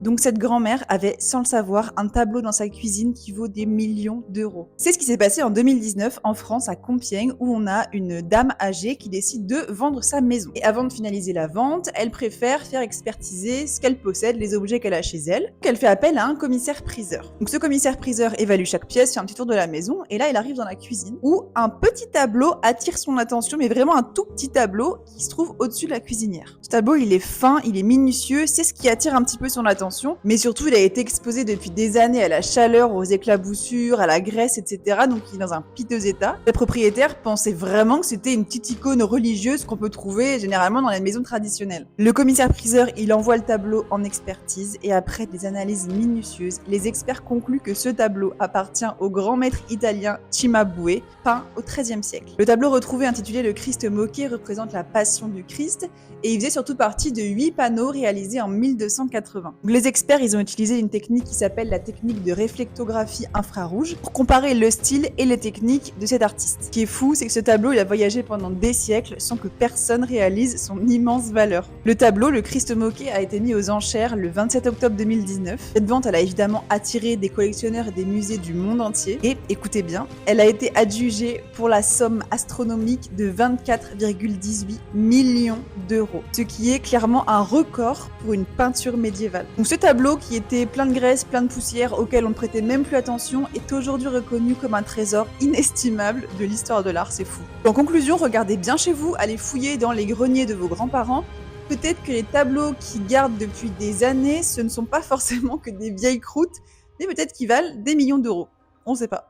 Donc cette grand-mère avait, sans le savoir, un tableau dans sa cuisine qui vaut des millions d'euros. C'est ce qui s'est passé en 2019 en France, à Compiègne, où on a une dame âgée qui décide de vendre sa maison. Et avant de finaliser la vente, elle préfère faire expertiser ce qu'elle possède, les objets qu'elle a chez elle. Donc elle fait appel à un commissaire-priseur. Donc ce commissaire-priseur évalue chaque pièce, fait un petit tour de la maison, et là il arrive dans la cuisine, où un petit tableau attire son attention, mais vraiment un tout petit tableau qui se trouve au-dessus de la cuisinière. Ce tableau, il est fin, il est minutieux, c'est ce qui attire un petit peu son attention, mais surtout il a été exposé depuis des années à la chaleur, aux éclaboussures, à la graisse, etc. Donc il est dans un piteux état. Le propriétaire pensait vraiment que c'était une petite icône religieuse qu'on peut trouver généralement dans les maisons traditionnelles. Le commissaire-priseur, il envoie le tableau en expertise, et après des analyses minutieuses, les experts concluent que ce tableau appartient au grand maître italien Cimabue, peint au XIIIe siècle. Le tableau retrouvé, intitulé Le Christ moqué, représente la passion du Christ, et il faisait surtout partie de 8 panneaux réalisés en 1280. Donc les experts, ils ont utilisé une technique qui s'appelle la technique de réflectographie infrarouge pour comparer le style et les techniques de cet artiste. Ce qui est fou, c'est que ce tableau, il a voyagé pendant des siècles sans que personne réalise son immense valeur. Le tableau, Le Christ moqué, a été mis aux enchères le 27 octobre 2019. Cette vente, elle a évidemment attiré des collectionneurs et des musées du monde entier. Et écoutez bien, elle a été adjugée pour la somme astronomique de 24,18 millions d'euros, ce qui est clairement un record pour une peinture médiévale. Donc ce tableau, qui était plein de graisse, plein de poussière, auquel on ne prêtait même plus attention, est aujourd'hui reconnu comme un trésor inestimable de l'histoire de l'art, c'est fou. En conclusion, regardez bien chez vous, allez fouiller dans les greniers de vos grands-parents. Peut-être que les tableaux qu'ils gardent depuis des années, ce ne sont pas forcément que des vieilles croûtes, mais peut-être qu'ils valent des millions d'euros. On sait pas.